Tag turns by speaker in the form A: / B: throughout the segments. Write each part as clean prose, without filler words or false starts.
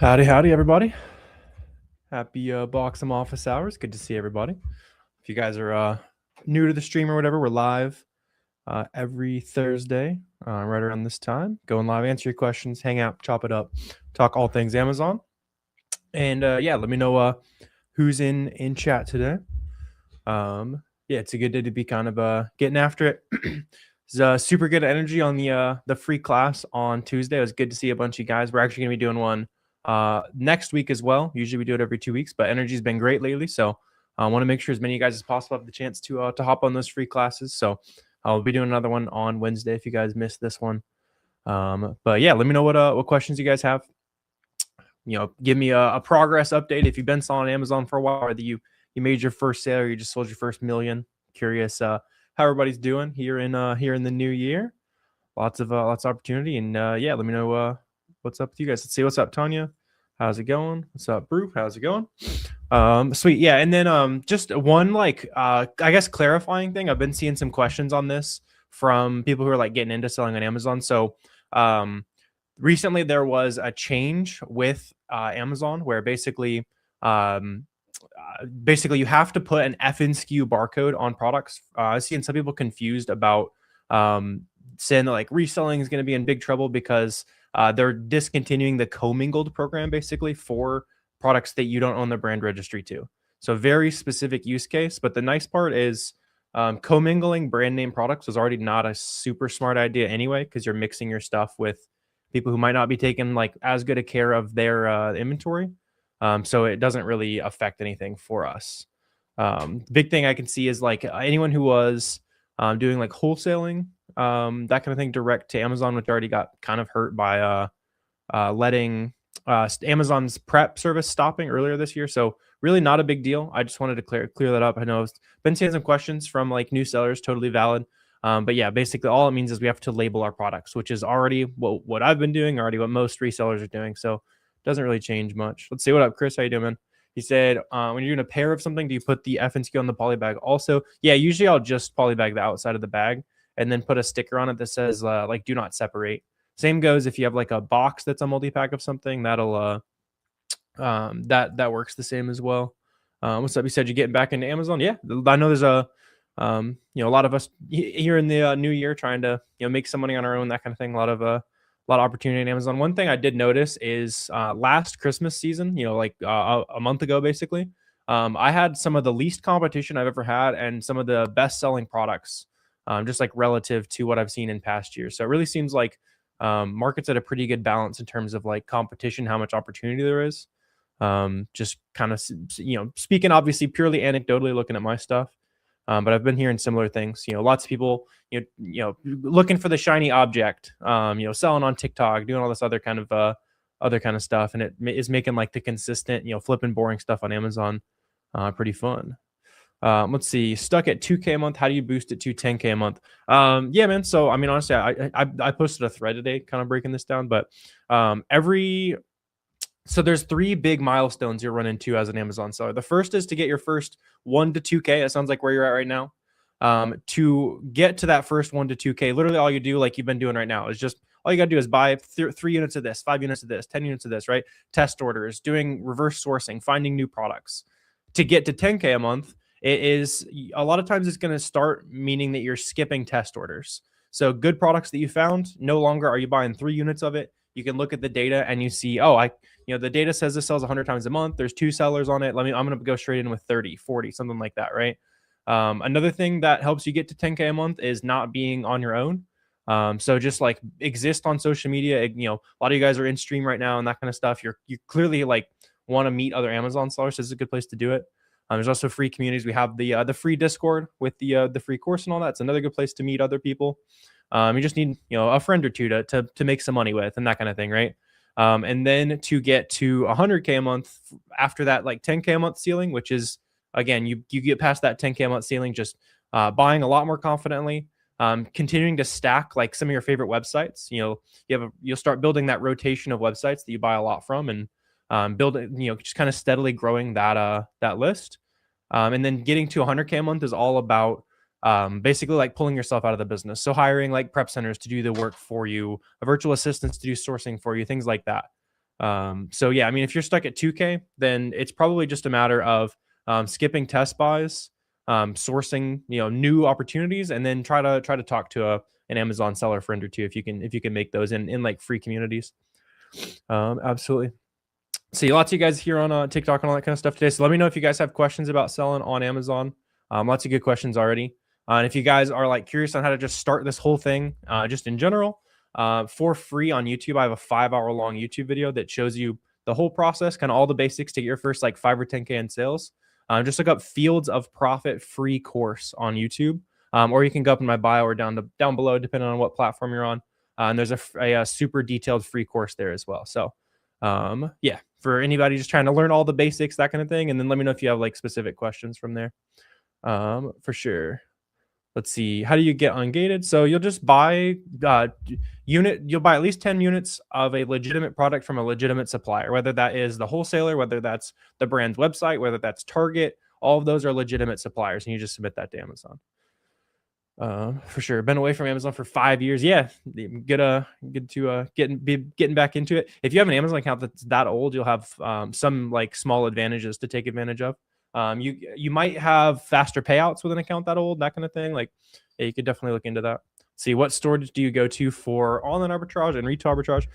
A: Howdy, howdy, everybody. Happy Boxem office hours. Good to see everybody. If you guys are new to the stream or whatever, we're live every Thursday right around this time. Going live, answer your questions, hang out, chop it up, talk all things Amazon. And yeah, let me know who's in chat today. Yeah, it's a good day to be kind of getting after it. It's super good energy on the free class on Tuesday. It was good to see a bunch of guys. We're actually going to be doing one next week as well. Usually we do it every 2 weeks, but energy's been great lately. So I want to make sure as many of you guys as possible have the chance to hop on those free classes. So I'll be doing another one on Wednesday if you guys missed this one. But yeah, let me know what questions you guys have. Give me a progress update if you've been selling on Amazon for a while, whether you made your first sale or you just sold your first million. Curious how everybody's doing here in the new year. Lots of opportunity, and yeah, let me know what's up with you guys. Let's see what's up, Tanya. How's it going? What's up, Brew? How's it going? Sweet, yeah. And then just one I guess clarifying thing. I've been seeing some questions on this from people who are like getting into selling on Amazon. So recently there was a change with Amazon where basically you have to put an FNSKU barcode on products. I've seen some people confused about saying that like reselling is going to be in big trouble because they're discontinuing the commingled program basically for products that you don't own the brand registry to. So very specific use case. But the nice part is commingling brand name products was already not a super smart idea anyway, because you're mixing your stuff with people who might not be taking like as good a care of their inventory. So it doesn't really affect anything for us. Big thing I can see is like anyone who was doing like wholesaling, that kind of thing direct to Amazon, which already got kind of hurt by letting Amazon's prep service stopping earlier this year. So really not a big deal. I just wanted to clear that up. I know I've been seeing some questions from like new sellers, totally valid. But yeah, basically all it means is we have to label our products, which is already what I've been doing, already what most resellers are doing. So it doesn't really change much. Let's see. What up, Chris? How you doing, man? He said, when you're doing a pair of something, do you put the FNSKU on the poly bag also? Yeah, usually I'll just poly bag the outside of the bag and then put a sticker on it that says like do not separate. Same goes if you have like a box that's a multi-pack of something, that'll that works the same as well. What's up? You said you're getting back into Amazon. Yeah, I know there's a lot of us here in the new year trying to make some money on our own, that kind of thing. A lot of opportunity in Amazon. One thing I did notice is last Christmas season, like a month ago, basically, I had some of the least competition I've ever had and some of the best selling products, just like relative to what I've seen in past years. So it really seems like market's at a pretty good balance in terms of like competition, how much opportunity there is. Just kind of, speaking obviously purely anecdotally looking at my stuff. But I've been hearing similar things. Lots of people, looking for the shiny object. Selling on TikTok, doing all this other kind of stuff, and it is making like the consistent, flipping boring stuff on Amazon pretty fun. Let's see. Stuck at 2K a month. How do you boost it to 10K a month? Yeah, man. So I mean, honestly, I posted a thread today, kind of breaking this down, but so there's 3 big milestones you're running into as an Amazon seller. The first is to get your first 1 to 2K. That sounds like where you're at right now. To get to that first 1 to 2K, literally all you do, like you've been doing right now, is just all you got to do is buy 3 units of this, 5 units of this, 10 units of this, right? Test orders, doing reverse sourcing, finding new products. To get to 10K a month, it is a lot of times it's going to start meaning that you're skipping test orders. So good products that you found, no longer are you buying 3 units of it. You can look at the data and you see, the data says this sells 100 times a month. There's 2 sellers on it. I'm going to go straight in with 30, 40, something like that, right? Another thing that helps you get to 10K a month is not being on your own. So just like exist on social media. A lot of you guys are in stream right now and that kind of stuff. You clearly like want to meet other Amazon sellers. This is a good place to do it. There's also free communities. We have the free Discord with the free course and all that. It's another good place to meet other people. You just need a friend or two to make some money with and that kind of thing, right? And then to get to 100K a month after that, like 10K a month ceiling, which is again, you get past that 10K a month ceiling, just buying a lot more confidently, continuing to stack like some of your favorite websites. You'll start building that rotation of websites that you buy a lot from, and build it, just kind of steadily growing that list. And then getting to 100K a month is all about basically like pulling yourself out of the business. So hiring like prep centers to do the work for you, a virtual assistants to do sourcing for you, things like that. So yeah, I mean, if you're stuck at 2K, then it's probably just a matter of skipping test buys, sourcing new opportunities, and then try to talk to an Amazon seller friend or two if you can make those in like free communities. Absolutely. See lots of you guys here on TikTok and all that kind of stuff today. So let me know if you guys have questions about selling on Amazon. Lots of good questions already. And if you guys are like curious on how to just start this whole thing, just in general, for free on YouTube, I have a 5-hour long YouTube video that shows you the whole process, kind of all the basics to get your first like 5 or 10K in sales. Just look up Fields of Profit free course on YouTube, or you can go up in my bio or down below, depending on what platform you're on. And there's a super detailed free course there as well. So yeah, for anybody just trying to learn all the basics, that kind of thing. And then let me know if you have like specific questions from there. For sure. Let's see. How do you get ungated? So you'll just buy you'll buy at least 10 units of a legitimate product from a legitimate supplier, whether that is the wholesaler, whether that's the brand's website, whether that's Target. All of those are legitimate suppliers, and you just submit that to Amazon. For sure. Been away from Amazon for 5 years. Yeah, getting back into it. If you have an Amazon account that's that old, you'll have some like small advantages to take advantage of. You might have faster payouts with an account that old, that kind of thing. Like, yeah, you could definitely look into that. See, what storage do you go to for online arbitrage and retail arbitrage?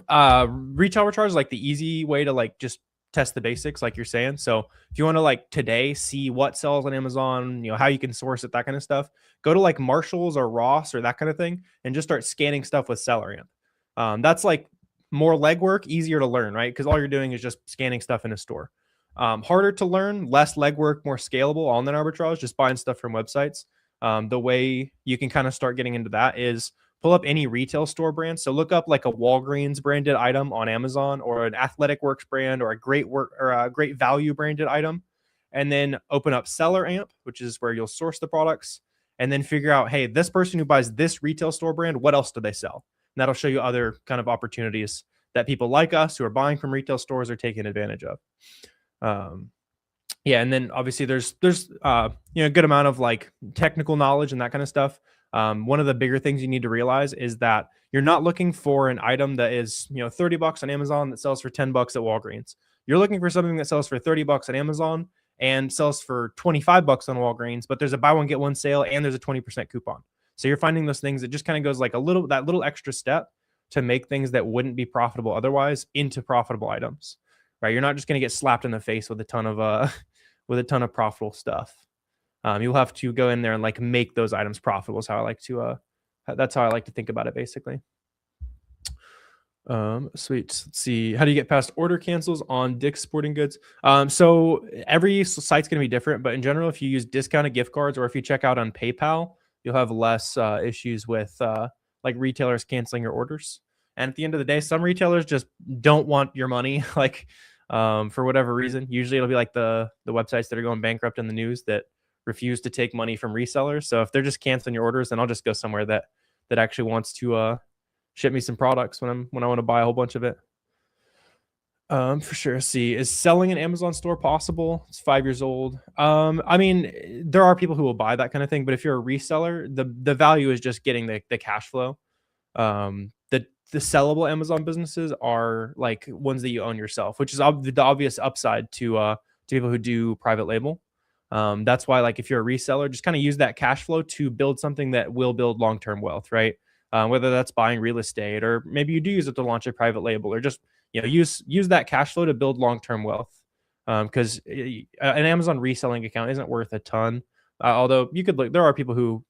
A: Retail arbitrage is like the easy way to like just test the basics, like you're saying. So if you want to like today see what sells on Amazon, how you can source it, that kind of stuff, go to like Marshalls or Ross or that kind of thing and just start scanning stuff with SellerAmp. That's like more legwork, easier to learn, right? Because all you're doing is just scanning stuff in a store. Harder to learn, less legwork, more scalable online arbitrage, just buying stuff from websites. The way you can kind of start getting into that is pull up any retail store brand. So look up like a Walgreens branded item on Amazon, or an Athletic Works brand, or a Great Value branded item, and then open up SellerAmp, which is where you'll source the products, and then figure out, hey, this person who buys this retail store brand, what else do they sell? And that'll show you other kind of opportunities that people like us who are buying from retail stores are taking advantage of. Yeah, and then obviously there's a good amount of like technical knowledge and that kind of stuff. One of the bigger things you need to realize is that you're not looking for an item that is $30 on Amazon that sells for $10 at Walgreens. You're looking for something that sells for $30 on Amazon and sells for $25 on Walgreens, but there's a buy one get one sale and there's a 20% coupon. So you're finding those things that just kind of goes like that little extra step to make things that wouldn't be profitable otherwise into profitable items. Right? You're not just going to get slapped in the face with a ton of profitable stuff. You'll have to go in there and like make those items profitable. Is how I like to that's how I like to think about it, basically. Sweet. Let's see. How do you get past order cancels on Dick's Sporting Goods? So every site's going to be different, but in general, if you use discounted gift cards or if you check out on PayPal, you'll have less issues with like retailers canceling your orders. And at the end of the day, some retailers just don't want your money, like for whatever reason. Usually it'll be like the websites that are going bankrupt in the news that refuse to take money from resellers. So if they're just canceling your orders, then I'll just go somewhere that actually wants to ship me some products when I want to buy a whole bunch of it. For sure. See, is selling an Amazon store possible? It's 5 years old. I mean, there are people who will buy that kind of thing, but if you're a reseller, the value is just getting the cash flow. The sellable Amazon businesses are like ones that you own yourself, which is the obvious upside to people who do private label. That's why, like, if you're a reseller, just kind of use that cash flow to build something that will build long-term wealth, right? Whether that's buying real estate, or maybe you do use it to launch a private label, or just use that cash flow to build long-term wealth. Because an Amazon reselling account isn't worth a ton. Although you could look, there are people who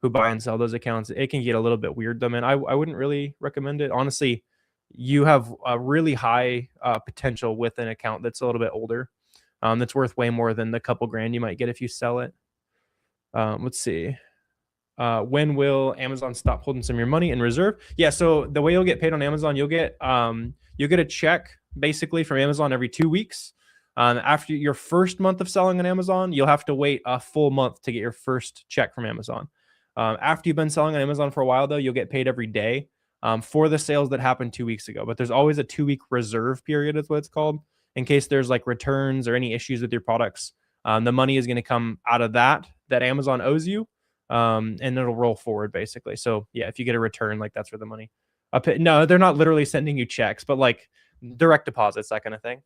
A: buy and sell those accounts. It can get a little bit weird though, man. I wouldn't really recommend it. Honestly, you have a really high potential with an account that's a little bit older. That's worth way more than the couple grand you might get if you sell it. Let's see. When will Amazon stop holding some of your money in reserve? Yeah, so the way you'll get paid on Amazon, you'll get a check basically from Amazon every 2 weeks. After your first month of selling on Amazon, you'll have to wait a full month to get your first check from Amazon. After you've been selling on Amazon for a while, though, you'll get paid every day for the sales that happened 2 weeks ago. But there's always a 2-week reserve period, is what it's called, in case there's like returns or any issues with your products. The money is going to come out of that Amazon owes you, and it'll roll forward basically. So yeah, if you get a return, like that's where the money No, they're not literally sending you checks, but like direct deposits, that kind of thing.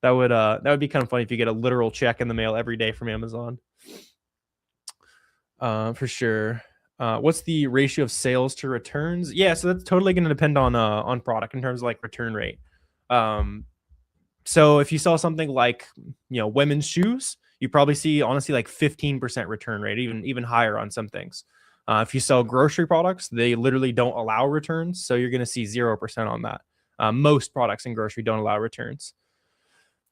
A: That would be kind of funny if you get a literal check in the mail every day from Amazon. For sure. What's the ratio of sales to returns? Yeah, so that's totally going to depend on product in terms of like return rate. So if you sell something like, women's shoes, you probably see honestly like 15% return rate, even higher on some things. If you sell grocery products, they literally don't allow returns, so you're going to see 0% on that. Most products in grocery don't allow returns.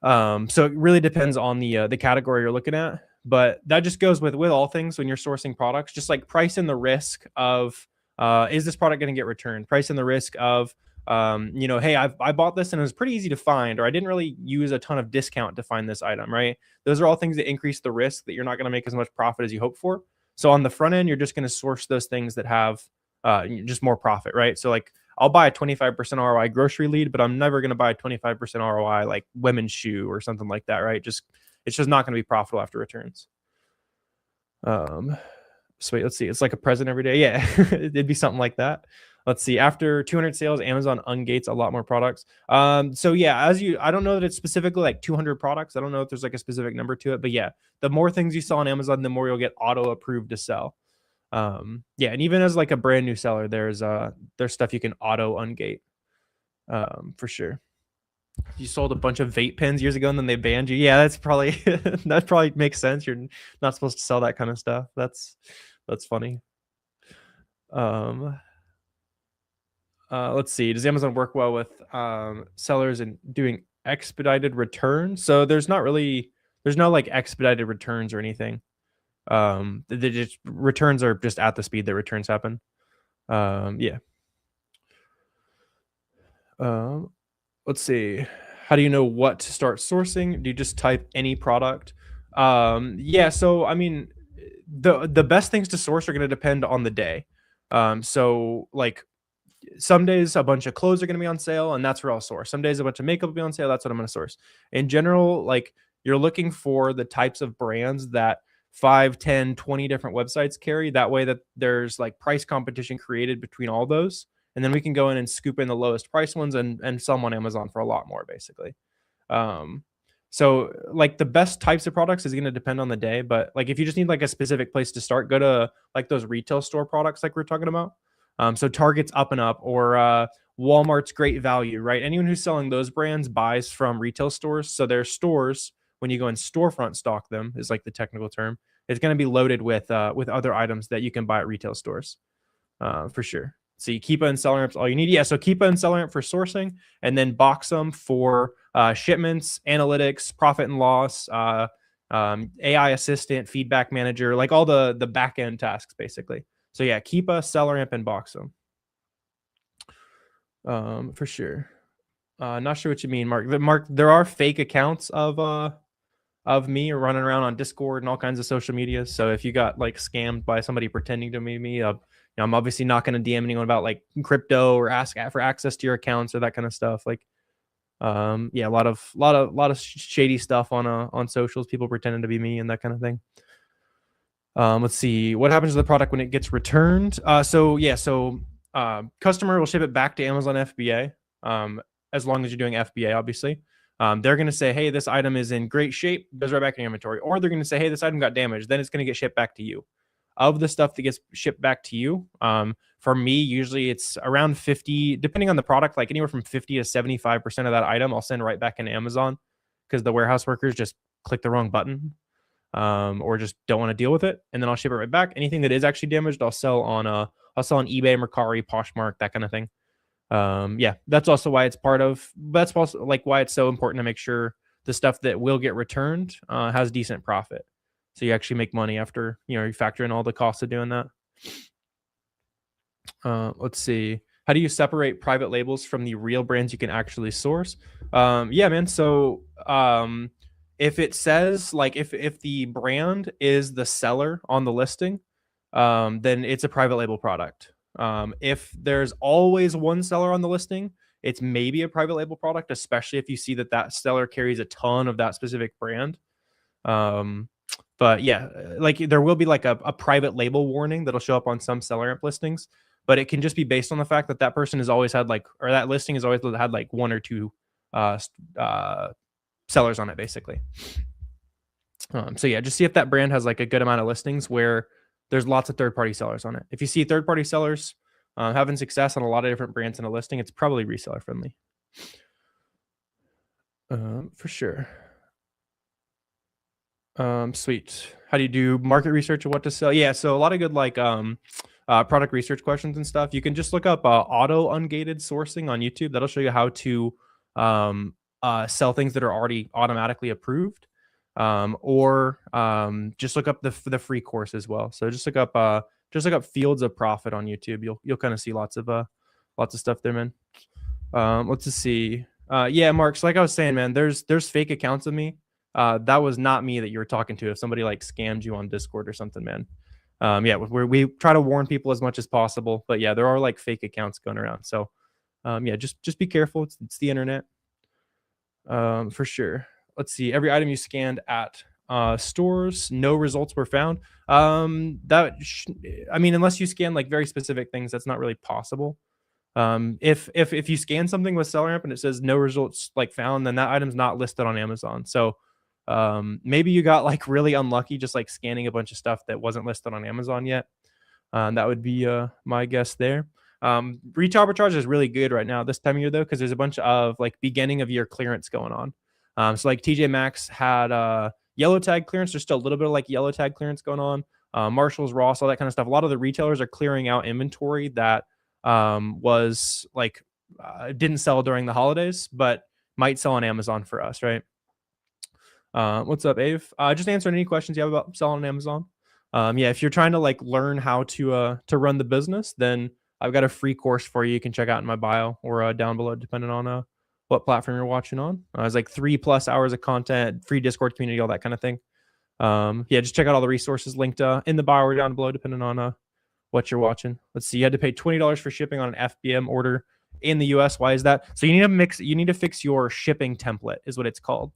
A: So it really depends on the category you're looking at, but that just goes with all things when you're sourcing products. Just like price in the risk of is this product going to get returned? Price in the risk of hey, I bought this and it was pretty easy to find, or I didn't really use a ton of discount to find this item, right? Those are all things that increase the risk that you're not going to make as much profit as you hope for. So on the front end, you're just going to source those things that have just more profit, right? So like I'll buy a 25% ROI grocery lead, but I'm never going to buy a 25% ROI like women's shoe or something like that, right? It's just not going to be profitable after returns. So wait, let's see. It's like a present every day. Yeah, it'd be something like that. Let's see. After 200 sales, Amazon ungates a lot more products. So yeah, I don't know that it's specifically like 200 products. I don't know if there's like a specific number to it, but yeah, the more things you sell on Amazon, the more you'll get auto approved to sell. Yeah, and even as like a brand new seller, there's stuff you can auto ungate, for sure. You sold a bunch of vape pens years ago and then they banned you. Yeah, that's probably that probably makes sense. You're not supposed to sell that kind of stuff. That's funny. Let's see. Does Amazon work well with sellers and doing expedited returns? So there's no like expedited returns or anything. The returns are just at the speed that returns happen. Yeah. Let's see. How do you know what to start sourcing? Do you just type any product? Yeah. So I mean, the best things to source are going to depend on the day. So like some days a bunch of clothes are going to be on sale, and that's where I'll source. Some days a bunch of makeup will be on sale. That's what I'm going to source. In general, like you're looking for the types of brands that 5, 10, 20 different websites carry. That way that there's like price competition created between all those. And then we can go in and scoop in the lowest price ones and sell them on Amazon for a lot more, basically. So like the best types of products is going to depend on the day, but like if you just need like a specific place to start, go to like those retail store products like we're talking about. So Target's Up and Up, or Walmart's Great Value, right? Anyone who's selling those brands buys from retail stores. So their stores, when you go and storefront stock them, is like the technical term. It's going to be loaded with other items that you can buy at retail stores, for sure. So Keepa and SellerAmp's all you need. Yeah, so Keepa and SellerAmp for sourcing, and then Boxem for shipments, analytics, profit and loss, AI assistant, feedback manager, like all the back end tasks, basically. So yeah, Keepa, SellerAmp, and Boxem. For sure. Not sure what you mean, Mark. Mark, there are fake accounts of me running around on Discord and all kinds of social media. So if you got like scammed by somebody pretending to be me, I'm obviously not going to DM anyone about like crypto or ask for access to your accounts or that kind of stuff. Like, yeah, a lot of shady stuff on socials, people pretending to be me and that kind of thing. Let's see what happens to the product when it gets returned. Customer will ship it back to Amazon FBA, as long as you're doing FBA, obviously. They're going to say, hey, this item is in great shape, goes right back in your inventory. Or they're going to say, hey, this item got damaged. Then it's going to get shipped back to you. Of the stuff that gets shipped back to you, for me, usually it's around 50, depending on the product, like anywhere from 50 to 75% of that item I'll send right back into Amazon, because the warehouse workers just click the wrong button, or just don't want to deal with it. And then I'll ship it right back. Anything that is actually damaged, I'll sell on eBay, Mercari, Poshmark, that kind of thing. Yeah, that's also why that's also like why it's so important to make sure the stuff that will get returned has decent profit, so you actually make money after you factor in all the costs of doing that. Let's see. How do you separate private labels from the real brands you can actually source? Yeah, man. So if it says like if the brand is the seller on the listing, then it's a private label product. If there's always one seller on the listing, it's maybe a private label product, especially if you see that seller carries a ton of that specific brand. But yeah, like there will be like a private label warning that'll show up on some SellerAmp listings. but it can just be based on the fact that that person has always had like, or that listing has always had like 1 or 2 sellers on it, basically. So yeah, just see if that brand has like a good amount of listings where there's lots of third-party sellers on it. If you see third-party sellers having success on a lot of different brands in a listing, it's probably reseller friendly. For sure. Sweet. How do you do market research of what to sell? Yeah, so a lot of good like product research questions and stuff. You can just look up auto ungated sourcing on YouTube. That'll show you how to sell things that are already automatically approved. Or just look up the free course as well. So just look up Fields of Profit on YouTube. You'll kind of see lots of stuff there, man. Let's just see. Yeah, Mark. So like I was saying, man, there's fake accounts of me. That was not me that you were talking to. If somebody like scammed you on Discord or something, man. Yeah, we try to warn people as much as possible, but yeah, there are like fake accounts going around. So yeah, just be careful. It's the internet. For sure. Let's see. Every item you scanned at stores, no results were found. I mean, unless you scan like very specific things, that's not really possible. If you scan something with SellerAmp and it says no results like found, then that item's not listed on Amazon. So maybe you got like really unlucky, just like scanning a bunch of stuff that wasn't listed on Amazon yet. That would be my guess there. Retail arbitrage is really good right now this time of year though, because there's a bunch of like beginning of year clearance going on. So like TJ Maxx had yellow tag clearance. There's still a little bit of like yellow tag clearance going on. Marshalls, Ross, all that kind of stuff. A lot of the retailers are clearing out inventory that was like didn't sell during the holidays, but might sell on Amazon for us, right? What's up, Ave? Just answering any questions you have about selling on Amazon. Yeah, if you're trying to like learn how to run the business, then I've got a free course for you. You can check out in my bio or down below, depending on what platform you're watching on. It's like 3+ hours of content, free Discord community, all that kind of thing. Yeah, just check out all the resources linked in the bio or down below, depending on what you're watching. Let's see. You had to pay $20 for shipping on an FBM order in the US. Why is that? So you need to fix your shipping template, is what it's called.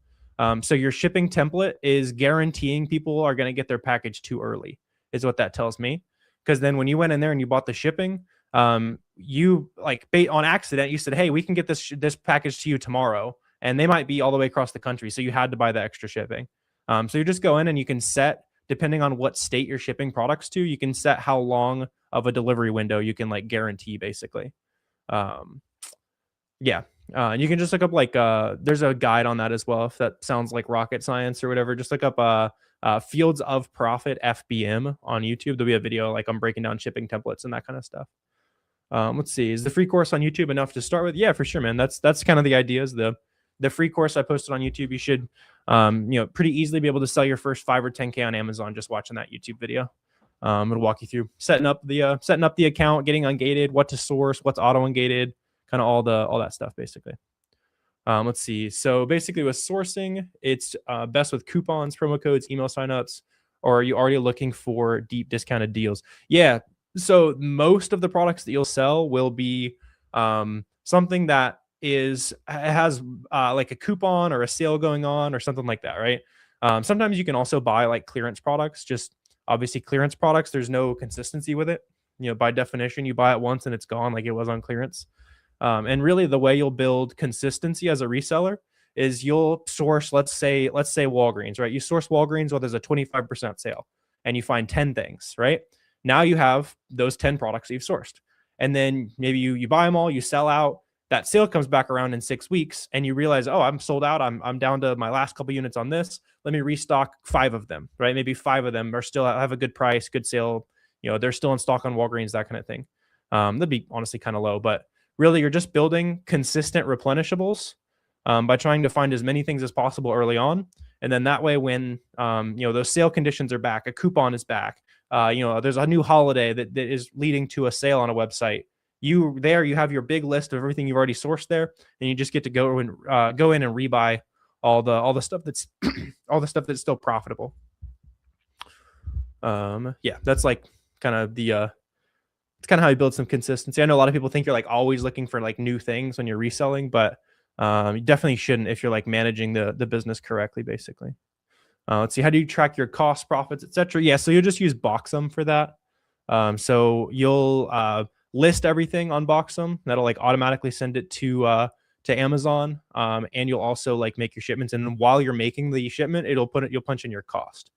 A: So your shipping template is guaranteeing people are going to get their package too early, is what that tells me. Because then when you went in there and you bought the shipping, you like on accident, you said, hey, we can get this package to you tomorrow. And they might be all the way across the country. So you had to buy the extra shipping. So you just go in and you can set, depending on what state you're shipping products to, you can set how long of a delivery window you can like guarantee, basically. Yeah. And you can just look up like there's a guide on that as well, if that sounds like rocket science or whatever. Just look up Fields of Profit FBM on YouTube. There'll be a video like I'm breaking down shipping templates and that kind of stuff. Let's see. Is the free course on YouTube enough to start with? Yeah, for sure, man. That's kind of the idea. Is the free course I posted on YouTube. You should pretty easily be able to sell your first 5 or 10K on Amazon just watching that YouTube video. It'll walk you through setting up the account, getting ungated, what to source, what's auto ungated, kind of all that stuff, basically. Let's see. So basically with sourcing, it's best with coupons, promo codes, email signups, or are you already looking for deep discounted deals? Yeah. So most of the products that you'll sell will be something that has like a coupon or a sale going on or something like that, right? Sometimes you can also buy like clearance products. Just obviously clearance products, there's no consistency with it. By definition, you buy it once and it's gone, like it was on clearance. And really the way you'll build consistency as a reseller is you'll source, let's say Walgreens, right? You source Walgreens where there's a 25% sale and you find 10 things, right? Now you have those 10 products that you've sourced. And then maybe you buy them all, you sell out, that sale comes back around in 6 weeks and you realize, oh, I'm sold out. I'm down to my last couple units on this. Let me restock 5 of them, right? Maybe 5 of them are still have a good price, good sale. They're still in stock on Walgreens, that kind of thing. That'd be honestly kind of low, but really you're just building consistent replenishables by trying to find as many things as possible early on. And then that way, when those sale conditions are back, a coupon is back, there's a new holiday that is leading to a sale on a website. You have your big list of everything you've already sourced there, and you just get to go in and rebuy all the stuff that's all the stuff that's still profitable. Yeah, that's like kind of it's kind of how you build some consistency. I know a lot of people think you're like always looking for like new things when you're reselling, but you definitely shouldn't if you're like managing the business correctly, basically. Let's see, how do you track your costs, profits, etc.? Yeah, so you'll just use Boxem for that. So you'll list everything on Boxem. That'll like automatically send it to Amazon. And you'll also like make your shipments. And while you're making the shipment, you'll punch in your cost.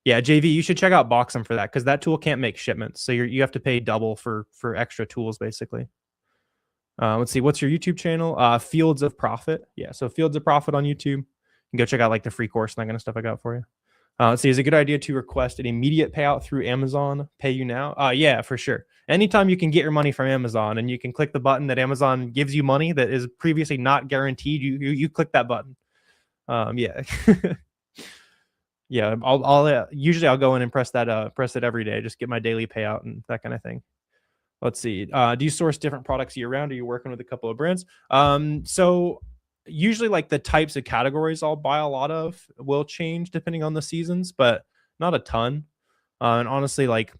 A: Yeah, JV, you should check out Boxem for that, because that tool can't make shipments. So you have to pay double for extra tools, basically. Let's see, what's your YouTube channel? Fields of Profit. Yeah, so Fields of Profit on YouTube. You can go check out like the free course and that kind of stuff I got for you. Let's see, is it a good idea to request an immediate payout through Amazon Pay You Now? Yeah, for sure. Anytime you can get your money from Amazon and you can click the button that Amazon gives you money that is previously not guaranteed, you click that button. Yeah. Yeah, I'll usually I'll go in and press it every day, just get my daily payout and that kind of thing. Let's see. Do you source different products year round? Are you working with a couple of brands? So usually like the types of categories I'll buy a lot of will change depending on the seasons, but not a ton. And honestly, like,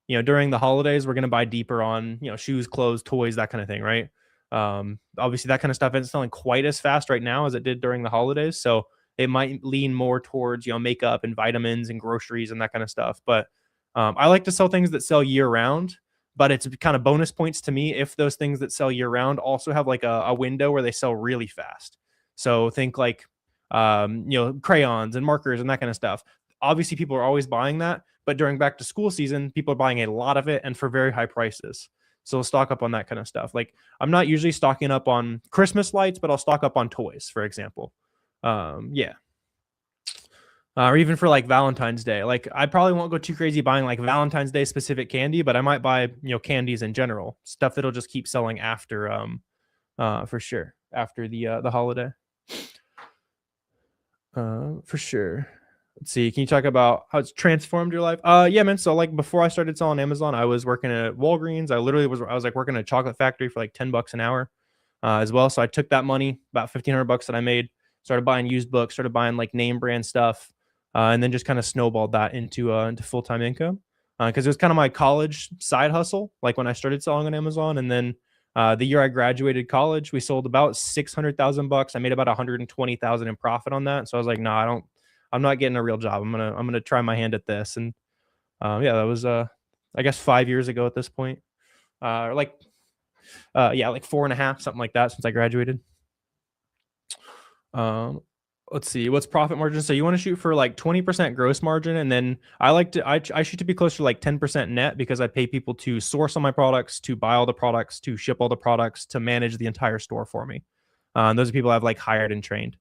A: during the holidays, we're going to buy deeper on, shoes, clothes, toys, that kind of thing. Right. Obviously that kind of stuff isn't selling quite as fast right now as it did during the holidays. So it might lean more towards, makeup and vitamins and groceries and that kind of stuff. But I like to sell things that sell year round, but it's kind of bonus points to me if those things that sell year round also have like a window where they sell really fast. So think like, crayons and markers and that kind of stuff. Obviously people are always buying that, but during back to school season, people are buying a lot of it and for very high prices. So we'll stock up on that kind of stuff. Like I'm not usually stocking up on Christmas lights, but I'll stock up on toys, for example. Yeah. Or even for like Valentine's Day. Like I probably won't go too crazy buying like Valentine's Day specific candy, but I might buy, candies in general, stuff that'll just keep selling after, for sure, after the holiday. For sure. Let's see. Can you talk about how it's transformed your life? Yeah, man. So like before I started selling Amazon, I was working at Walgreens. I was like working at a chocolate factory for like $10 an hour, as well. So I took that money, about $1,500 that I made, started buying used books, started buying like name brand stuff, and then just kind of snowballed that into full-time income, because it was kind of my college side hustle. Like when I started selling on Amazon, and then the year I graduated college, we sold about $600,000. I made about $120,000 in profit on that. So I was like, no, I'm not getting a real job. I'm gonna try my hand at this. And yeah, that was I guess 5 years ago at this point, or like 4.5, something like that, since I graduated. Let's see, what's profit margin? So you want to shoot for like 20% gross margin, and then I shoot to be closer to like 10% net, because I pay people to source all my products, to buy all the products, to ship all the products, to manage the entire store for me. Those are people I've like hired and trained.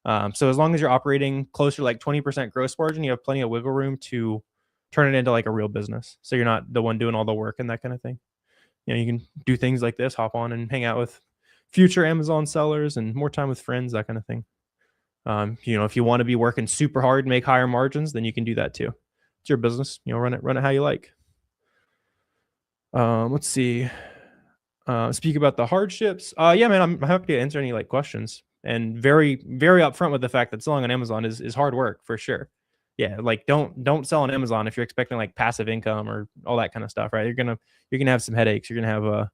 A: So as long as you're operating closer to like 20% gross margin, you have plenty of wiggle room to turn it into like a real business. So you're not the one doing all the work and that kind of thing. You can do things like this, hop on and hang out with future Amazon sellers and more time with friends, that kind of thing. If you want to be working super hard and make higher margins, then you can do that too. It's your business, run it how you like. Let's see. Speak about the hardships. Yeah, man, I'm happy to answer any like questions, and very, very upfront with the fact that selling on Amazon is hard work for sure. Yeah, like don't sell on Amazon if you're expecting like passive income or all that kind of stuff, right? You're gonna have some headaches. You're gonna have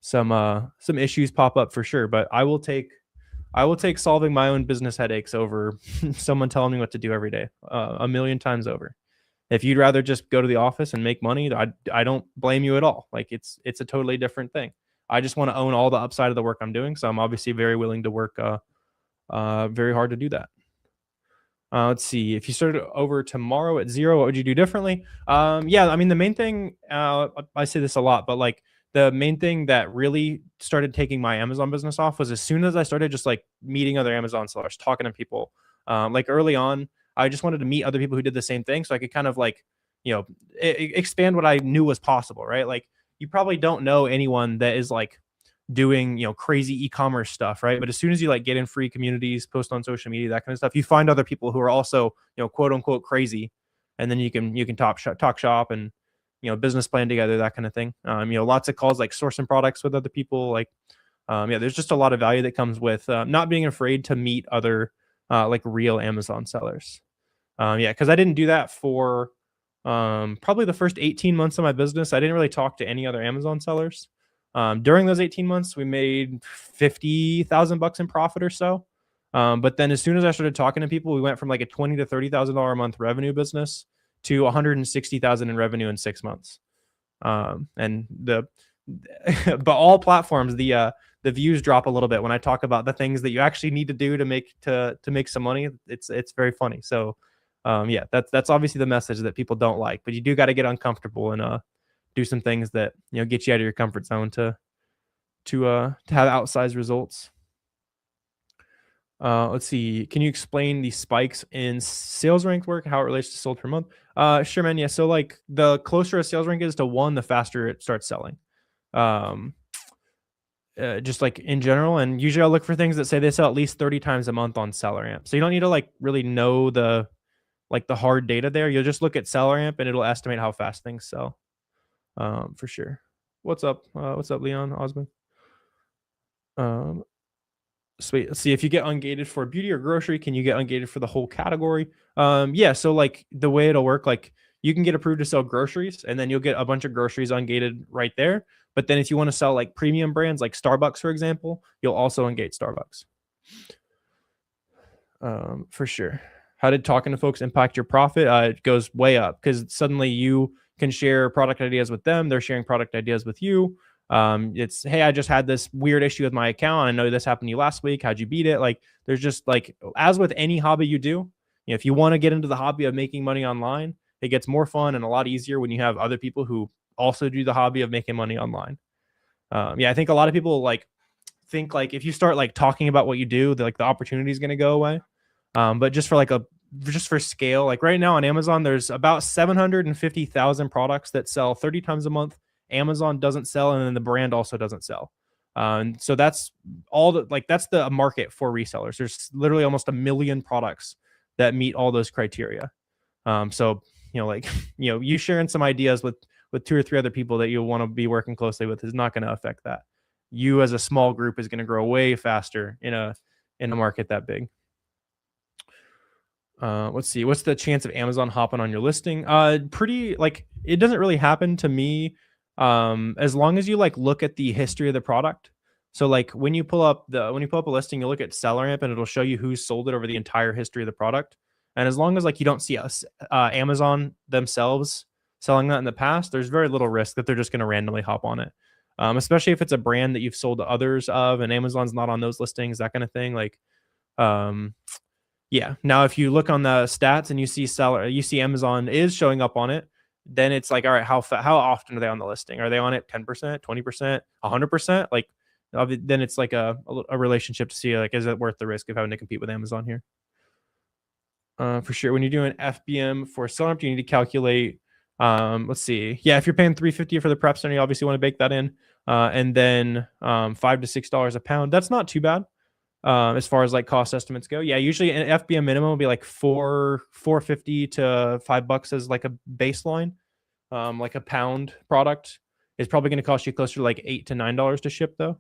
A: some issues pop up for sure. But I will take solving my own business headaches over someone telling me what to do every day, a million times over. If you'd rather just go to the office and make money, I don't blame you at all. Like it's a totally different thing. I just want to own all the upside of the work I'm doing. So I'm obviously very willing to work very hard to do that. Let's see. If you started over tomorrow at zero, what would you do differently? Yeah, I mean, the main thing, I say this a lot, but like the main thing that really started taking my Amazon business off was as soon as I started just like meeting other Amazon sellers, talking to people. Like early on, I just wanted to meet other people who did the same thing, so I could kind of like, expand what I knew was possible, right? Like you probably don't know anyone that is like doing crazy e-commerce stuff, right? But as soon as you like get in free communities, post on social media, that kind of stuff, you find other people who are also quote unquote crazy, and then you can talk shop and business plan together, that kind of thing. Lots of calls like sourcing products with other people, like there's just a lot of value that comes with not being afraid to meet other like real Amazon sellers. Because I didn't do that for probably the first 18 months of my business. I didn't really talk to any other Amazon sellers. During those 18 months, we made $50,000 in profit or so. But then as soon as I started talking to people, we went from like a $20,000 to $30,000 a month revenue business to $160,000 in revenue in 6 months. And but all platforms, the views drop a little bit when I talk about the things that you actually need to do to make some money. It's very funny. So yeah, that's obviously the message that people don't like, but you do got to get uncomfortable and do some things that get you out of your comfort zone to have outsized results. Let's see. Can you explain the spikes in sales rank work, how it relates to sold per month? Sure, man. Yeah. So like the closer a sales rank is to 1, the faster it starts selling. Um, just like in general, and usually I'll look for things that say they sell at least 30 times a month on SellerAmp. So you don't need to like really know the hard data there. You'll just look at SellerAmp and it'll estimate how fast things sell. For sure. What's up? What's up, Leon Osmond? Um, Sweet. Let's see, if you get ungated for beauty or grocery, can you get ungated for the whole category? Yeah. So like the way it'll work, like you can get approved to sell groceries, and then you'll get a bunch of groceries ungated right there. But then if you want to sell like premium brands like Starbucks, for example, you'll also ungate Starbucks. For sure. How did talking to folks impact your profit? It goes way up because suddenly you can share product ideas with them. They're sharing product ideas with you. It's, hey, I just had this weird issue with my account. I know this happened to you last week. How'd you beat it? Like, there's just like, as with any hobby you do, if you want to get into the hobby of making money online, it gets more fun and a lot easier when you have other people who also do the hobby of making money online. Yeah, I think a lot of people think like if you start like talking about what you do, the opportunity is going to go away. But just for scale, like right now on Amazon, there's about 750,000 products that sell 30 times a month. Amazon doesn't sell, and then the brand also doesn't sell. And so that's that's the market for resellers. There's literally almost 1 million products that meet all those criteria. So you sharing some ideas with 2 or 3 other people that you want to be working closely with is not going to affect that. You as a small group is going to grow way faster in a market that big. Let's see. What's the chance of Amazon hopping on your listing? Pretty, like, it doesn't really happen to me. As long as you look at the history of the product. So like when you pull up a listing, you look at SellerAmp and it'll show you who's sold it over the entire history of the product. And as long as you don't see Amazon themselves selling that in the past, there's very little risk that they're just going to randomly hop on it. Especially if it's a brand that you've sold to others of and Amazon's not on those listings, that kind of thing. Yeah. Now, if you look on the stats and you see Amazon is showing up on it, then it's like, all right, how often are they on the listing? Are they on it 10%, 20%, 100%? Then it's like a relationship to see, is it worth the risk of having to compete with Amazon here? For sure. When you're doing FBM for SellerAmp, you need to calculate, let's see. Yeah, if you're paying $3.50 for the prep center, you obviously want to bake that in. And then $5 to $6 a pound. That's not too bad. As far as cost estimates go. Yeah, usually an FBM minimum will be $4.50 to $5 as a baseline. A pound product is probably going to cost you closer to $8 to $9 to ship though.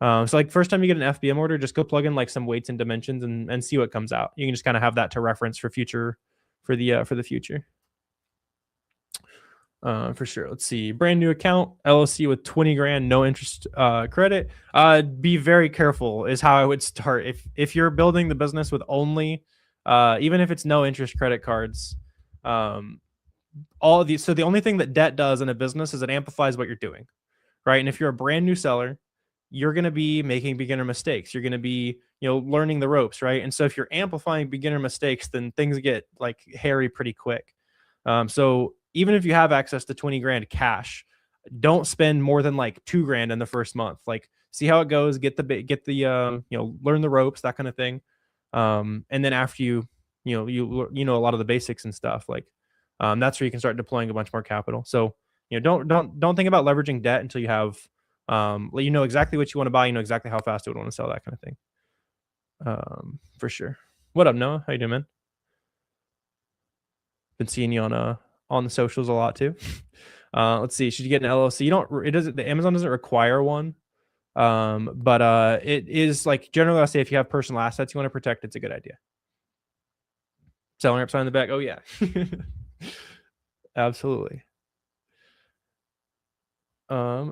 A: So first time you get an FBM order, just go plug in some weights and dimensions and see what comes out. You can just kind of have that to reference for the future. For sure. Let's see. Brand new account, LLC with 20 grand, no interest credit. Be very careful is how I would start. If you're building the business with only, even if it's no interest credit cards, all of these. So the only thing that debt does in a business is it amplifies what you're doing, right? And if you're a brand new seller, you're going to be making beginner mistakes. You're going to be, learning the ropes, right? And so if you're amplifying beginner mistakes, then things get hairy pretty quick. So even if you have access to 20 grand cash, don't spend more than $2 grand in the first month. See how it goes, get the learn the ropes, that kind of thing. And then after you know a lot of the basics and stuff, that's where you can start deploying a bunch more capital. So, don't think about leveraging debt until you have, exactly what you want to buy, exactly how fast you would want to sell, that kind of thing. For sure. What up, Noah? How you doing, man? Been seeing you on the socials a lot too. Let's see. Should you get an LLC? The Amazon doesn't require one. But it is generally, I'll say if you have personal assets you want to protect, it's a good idea. SellerAmp sign in the back. Oh yeah. Absolutely.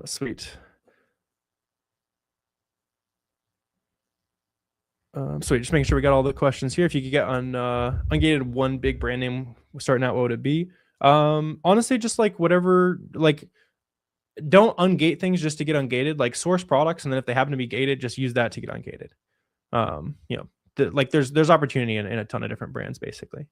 A: Sweet. Sweet. Just making sure we got all the questions here. If you could get ungated one big brand name starting out, what would it be? Honestly, just whatever, don't ungate things just to get ungated. Like source products, and then if they happen to be gated, just use that to get ungated. You know, like there's opportunity in a ton of different brands basically.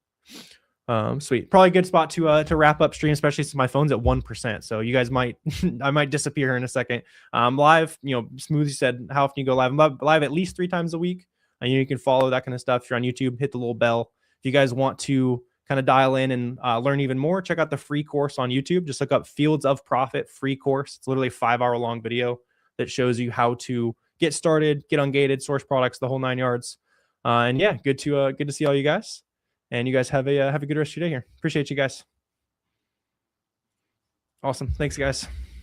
A: Sweet. Probably a good spot to wrap up stream, especially since my phone's at 1%. So you guys might, I might disappear here in a second. Live, you know, Smoothie said, how often you go live? I'm live at least 3 times a week. And you can follow that kind of stuff. If you're on YouTube, hit the little bell. If you guys want to kind of dial in and learn even more, check out the free course on YouTube. Just look up Fields of Profit free course. It's literally a 5-hour long video that shows you how to get started, get ungated, source products, the whole 9 yards. And yeah, good to see all you guys. And you guys have a good rest of your day here. Appreciate you guys. Awesome. Thanks, guys.